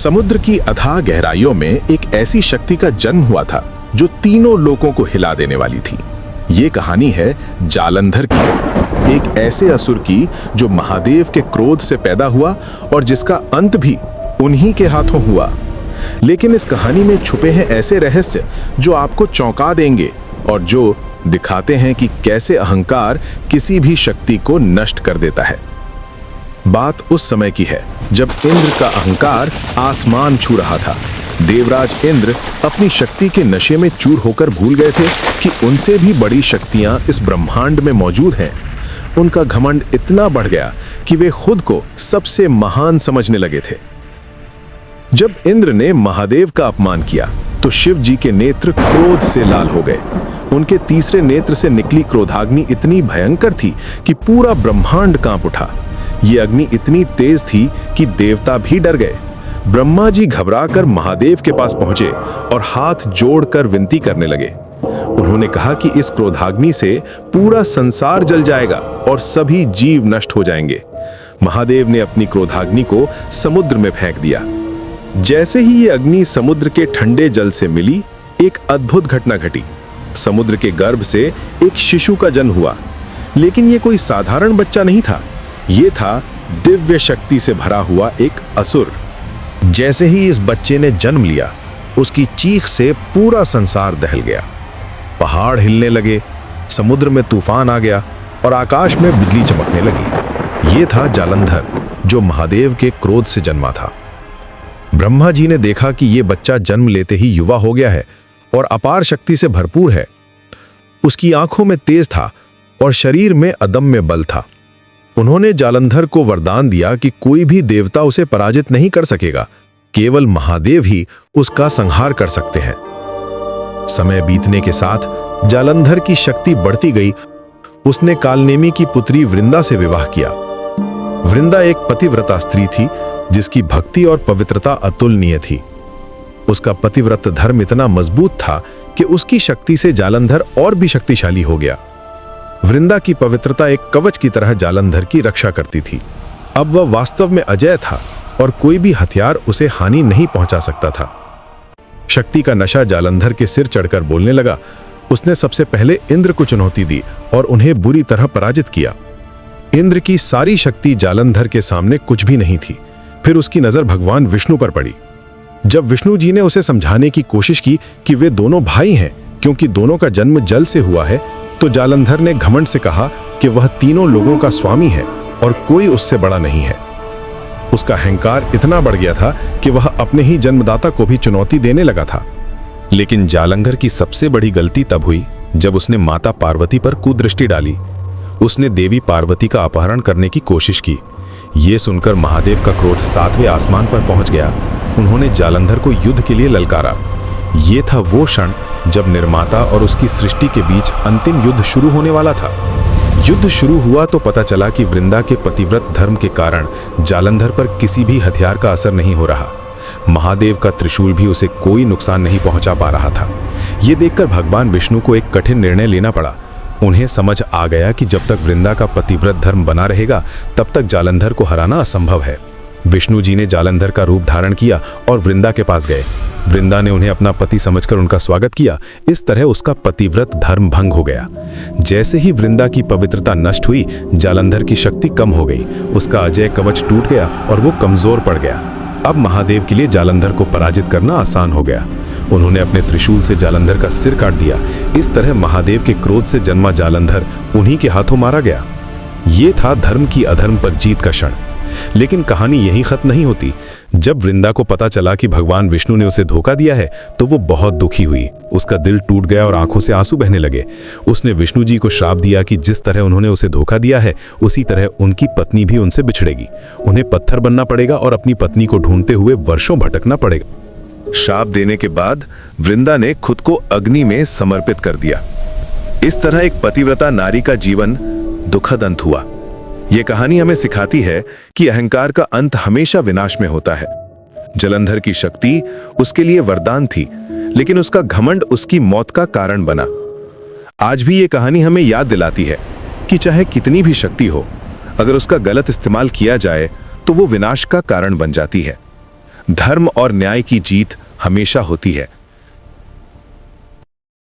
समुद्र की अथाह गहराइयों में एक ऐसी शक्ति का जन्म हुआ था जो तीनों लोकों को हिला देने वाली थी। ये कहानी है जालंधर की, एक ऐसे असुर की जो महादेव के क्रोध से पैदा हुआ और जिसका अंत भी उन्हीं के हाथों हुआ। लेकिन इस कहानी में छुपे हैं ऐसे रहस्य जो आपको चौंका देंगे और जो दिखाते हैं कि कैसे अहंकार किसी भी शक्ति को नष्ट कर देता है। बात उस समय की है जब इंद्र का अहंकार आसमान छू रहा था। देवराज इंद्र अपनी शक्ति के नशे में चूर होकर भूल गए थे कि उनसे भी बड़ी शक्तियां इस ब्रह्मांड में मौजूद हैं। उनका घमंड इतना बढ़ गया कि वे खुद को सबसे महान समझने लगे थे। जब इंद्र ने महादेव का अपमान किया तो शिव जी के नेत्र क्रोध से लाल हो गए। उनके तीसरे नेत्र से निकली क्रोधाग्नि इतनी भयंकर थी कि पूरा ब्रह्मांड कांप उठा। ये अग्नि इतनी तेज थी कि देवता भी डर गए। ब्रह्मा जी घबराकर महादेव के पास पहुंचे और हाथ जोड़कर विनती करने लगे। उन्होंने कहा कि इस क्रोधाग्नि से पूरा संसार जल जाएगा और सभी जीव नष्ट हो जाएंगे। महादेव ने अपनी क्रोधाग्नि को समुद्र में फेंक दिया। जैसे ही ये अग्नि समुद्र के ठंडे जल से मिली, एक अद्भुत घटना घटी। समुद्र के गर्भ से एक शिशु का जन्म हुआ। लेकिन ये कोई साधारण बच्चा नहीं था, ये था दिव्य शक्ति से भरा हुआ एक असुर। जैसे ही इस बच्चे ने जन्म लिया, उसकी चीख से पूरा संसार दहल गया। पहाड़ हिलने लगे, समुद्र में तूफान आ गया और आकाश में बिजली चमकने लगी। ये था जालंधर, जो महादेव के क्रोध से जन्मा था। ब्रह्मा जी ने देखा कि ये बच्चा जन्म लेते ही युवा हो गया है और अपार शक्ति से भरपूर है। उसकी आंखों में तेज था और शरीर में अदम्य बल था। उन्होंने जालंधर को वरदान दिया कि कोई भी देवता उसे पराजित नहीं कर सकेगा, केवल महादेव ही उसका संहार कर सकते हैं। समय बीतने के साथ जालंधर की शक्ति बढ़ती गई। उसने कालनेमी की पुत्री वृंदा से विवाह किया। वृंदा एक पतिव्रता स्त्री थी जिसकी भक्ति और पवित्रता अतुलनीय थी। उसका पतिव्रत धर्म इतना मजबूत था कि उसकी शक्ति से जालंधर और भी शक्तिशाली हो गया। वृंदा की पवित्रता एक कवच की तरह जालंधर की रक्षा करती थी। अब वह वास्तव में अजेय था और कोई भी हथियार उसे हानि नहीं पहुंचा सकता था। शक्ति का नशा जालंधर के सिर चढ़कर बोलने लगा। उसने सबसे पहले इंद्र को चुनौती दी और उन्हें बुरी तरह पराजित किया। इंद्र की सारी शक्ति जालंधर के सामने कुछ भी नहीं थी। फिर उसकी नजर भगवान विष्णु पर पड़ी। जब विष्णु जी ने उसे समझाने की कोशिश की कि वे दोनों भाई हैं क्योंकि दोनों का जन्म जल से हुआ है, तो जालंधर ने घमंड से कहा कि वह तीनों लोगों का स्वामी है और कोई उससे बड़ा नहीं है। उसका अहंकार इतना बढ़ गया था कि वह अपने ही जन्मदाता को भी चुनौती देने लगा था। लेकिन जालंधर की सबसे बड़ी गलती तब हुई जब उसने माता पार्वती पर कुदृष्टि डाली। उसने देवी पार्वती का अपहरण करने की कोशिश की। ये सुनकर महादेव का क्रोध 7वें आसमान पर पहुंच गया। उन्होंने जालंधर को युद्ध के लिए ललकारा। ये था वो क्षण जब निर्माता और उसकी सृष्टि के बीच अंतिम युद्ध शुरू होने वाला था। युद्ध शुरू हुआ तो पता चला कि वृंदा के पतिव्रत धर्म के कारण जालंधर पर किसी भी हथियार का असर नहीं हो रहा। महादेव का त्रिशूल भी उसे कोई नुकसान नहीं पहुंचा पा रहा था। ये देखकर भगवान विष्णु को एक कठिन निर्णय लेना पड़ा। उन्हें समझ आ गया कि जब तक वृंदा का पतिव्रत धर्म बना रहेगा तब तक जालंधर को हराना असंभव है। विष्णु जी ने जालंधर का रूप धारण किया और वृंदा के पास गए। वृंदा ने उन्हें अपना पति समझकर उनका स्वागत किया। इस तरह उसका पतिव्रत धर्म भंग हो गया। जैसे ही वृंदा की पवित्रता नष्ट हुई, जालंधर की शक्ति कम हो गई। उसका अजय कवच टूट गया और वो कमजोर पड़ गया। अब महादेव के लिए जालंधर को पराजित करना आसान हो गया। उन्होंने अपने त्रिशूल से जालंधर का सिर काट दिया। इस तरह महादेव के क्रोध से जन्मा जालंधर उन्हीं के हाथों मारा गया। ये था धर्म की अधर्म पर जीत का क्षण। लेकिन कहानी यहीं खत्म नहीं होती। जब वृंदा को पता चला कि भगवान विष्णु ने उसे धोखा दिया है तो वो बहुत दुखी हुई। उसका दिल टूट गया और आंखों से आंसू बहने लगे। उसने विष्णु जी को श्राप दिया कि जिस तरह उन्होंने उसे धोखा दिया है उसी तरह उनकी पत्नी भी उनसे बिछड़ेगी। उन्हें पत्थर बनना पड़ेगा और अपनी पत्नी को ढूंढते हुए वर्षों भटकना पड़ेगा। श्राप देने के बाद वृंदा ने खुद को अग्नि में समर्पित कर दिया। इस तरह एक पतिव्रता नारी का जीवन दुखद अंत हुआ। यह कहानी हमें सिखाती है कि अहंकार का अंत हमेशा विनाश में होता है। जालंधर की शक्ति उसके लिए वरदान थी, लेकिन उसका घमंड उसकी मौत का कारण बना। आज भी यह कहानी हमें याद दिलाती है कि चाहे कितनी भी शक्ति हो, अगर उसका गलत इस्तेमाल किया जाए तो वो विनाश का कारण बन जाती है। धर्म और न्याय की जीत हमेशा होती है।